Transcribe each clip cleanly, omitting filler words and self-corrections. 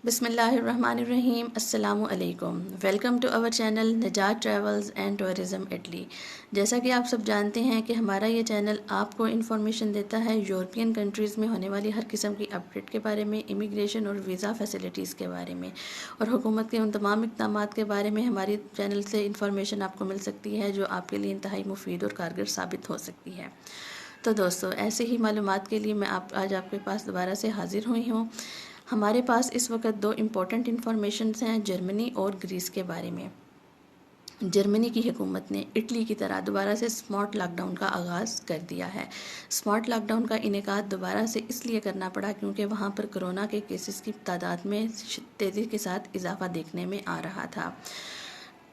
بسم اللہ الرحمن الرحیم۔ السلام علیکم، ویلکم ٹو آور چینل نجات ٹریولز اینڈ ٹورزم اٹلی۔ جیسا کہ آپ سب جانتے ہیں کہ ہمارا یہ چینل آپ کو انفارمیشن دیتا ہے یورپین کنٹریز میں ہونے والی ہر قسم کی اپڈیٹ کے بارے میں، امیگریشن اور ویزا فیسلٹیز کے بارے میں، اور حکومت کے ان تمام اقدامات کے بارے میں ہماری چینل سے انفارمیشن آپ کو مل سکتی ہے جو آپ کے لیے انتہائی مفید اور کارگر ثابت ہو سکتی ہے۔ تو دوستو، ایسے ہی معلومات کے لیے میں آج آپ کے پاس دوبارہ سے حاضر ہوئی ہوں۔ ہمارے پاس اس وقت 2 امپورٹنٹ انفارمیشنز ہیں جرمنی اور گریس کے بارے میں۔ جرمنی کی حکومت نے اٹلی کی طرح دوبارہ سے اسمارٹ لاک ڈاؤن کا آغاز کر دیا ہے۔ اسمارٹ لاک ڈاؤن کا انعقاد دوبارہ سے اس لیے کرنا پڑا کیونکہ وہاں پر کرونا کے کیسز کی تعداد میں تیزی کے ساتھ اضافہ دیکھنے میں آ رہا تھا۔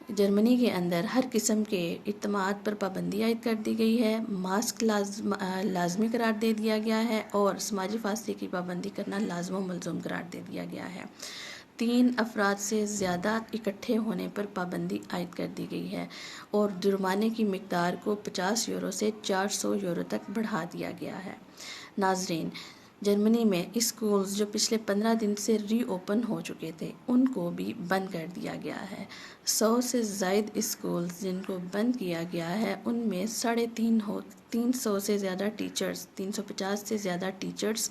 جرمنی کے اندر ہر قسم کے اجتماعات پر پابندی عائد کر دی گئی ہے، ماسک لازمی قرار دے دیا گیا ہے اور سماجی فاصلے کی پابندی کرنا لازم و ملزوم قرار دے دیا گیا ہے۔ 3 افراد سے زیادہ اکٹھے ہونے پر پابندی عائد کر دی گئی ہے اور جرمانے کی مقدار کو 50 یورو سے 400 یورو تک بڑھا دیا گیا ہے۔ ناظرین، جرمنی میں اسکولز جو پچھلے 15 دن سے ری اوپن ہو چکے تھے ان کو بھی بند کر دیا گیا ہے۔ 100 سے زائد اسکولز جن کو بند کیا گیا ہے ان میں 350 سے زیادہ ٹیچرز 350 سے زیادہ ٹیچرز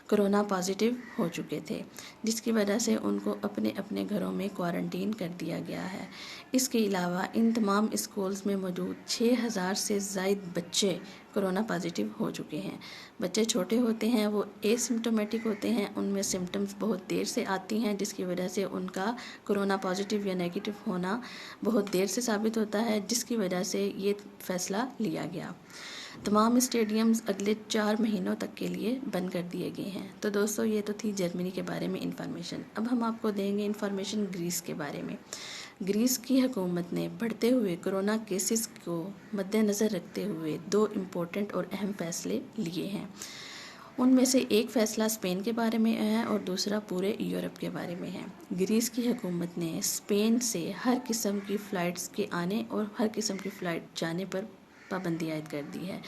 کرونا پازیٹیو ہو چکے تھے، جس کی وجہ سے ان کو اپنے اپنے گھروں میں کوارنٹین کر دیا گیا ہے۔ اس کے علاوہ ان تمام اسکولز میں موجود 6000 سے زائد بچے کرونا پازیٹیو ہو چکے ہیں۔ بچے چھوٹے ہوتے ہیں، وہ اے سمپٹومیٹک ہوتے ہیں، ان میں سمٹمز بہت دیر سے آتی ہیں جس کی وجہ سے ان کا کرونا پازیٹیو یا نیگیٹو ہونا بہت دیر سے ثابت ہوتا ہے، جس کی وجہ سے یہ فیصلہ لیا گیا۔ تمام اسٹیڈیمز اگلے 4 مہینوں تک کے لیے بند کر دیے گئے ہیں۔ تو دوستو، یہ تو تھی جرمنی کے بارے میں انفارمیشن۔ اب ہم آپ کو دیں گے انفارمیشن گریس کے بارے میں۔ گریس کی حکومت نے بڑھتے ہوئے کرونا کیسز کو مد نظر رکھتے ہوئے 2 امپورٹنٹ اور اہم فیصلے لیے ہیں۔ ان میں سے ایک فیصلہ اسپین کے بارے میں ہے اور دوسرا پورے یورپ کے بارے میں ہے۔ گریس کی حکومت نے اسپین سے ہر قسم کی فلائٹس کے آنے اور ہر قسم کی فلائٹ جانے پر پابندی عائد کر دی ہے۔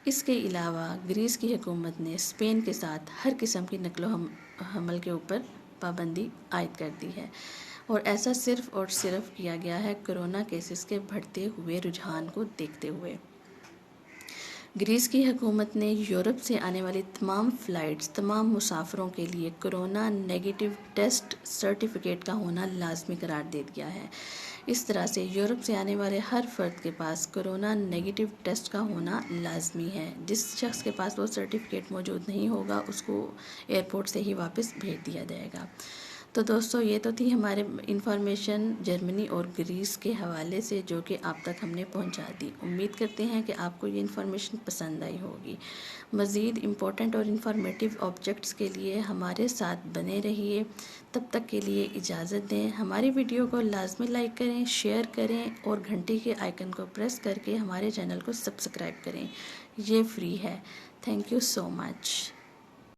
اس کے علاوہ گریس کی حکومت نے اسپین کے ساتھ ہر قسم کی نقل و حمل کے اوپر پابندی عائد کر دی ہے، اور ایسا صرف اور صرف کیا گیا ہے کرونا کیسز کے بڑھتے ہوئے رجحان کو دیکھتے ہوئے۔ گریس کی حکومت نے یورپ سے آنے والی تمام فلائٹس تمام مسافروں کے لیے کرونا نیگیٹو ٹیسٹ سرٹیفکیٹ کا ہونا لازمی قرار دے دیا ہے۔ اس طرح سے یورپ سے آنے والے ہر فرد کے پاس کرونا نیگیٹو ٹیسٹ کا ہونا لازمی ہے۔ جس شخص کے پاس وہ سرٹیفکیٹ موجود نہیں ہوگا اس کو ایئرپورٹ سے ہی واپس بھیج دیا جائے گا۔ تو دوستو، یہ تو تھی ہمارے انفارمیشن جرمنی اور گریس کے حوالے سے جو کہ آپ تک ہم نے پہنچا دی۔ امید کرتے ہیں کہ آپ کو یہ انفارمیشن پسند آئی ہوگی۔ مزید امپورٹنٹ اور انفارمیٹیو آبجیکٹس کے لیے ہمارے ساتھ بنے رہیے۔ تب تک کے لیے اجازت دیں۔ ہماری ویڈیو کو لازمی لائک کریں، شیئر کریں اور گھنٹی کے آئیکن کو پریس کر کے ہمارے چینل کو سبسکرائب کریں۔ یہ فری ہے۔ Thank you so much.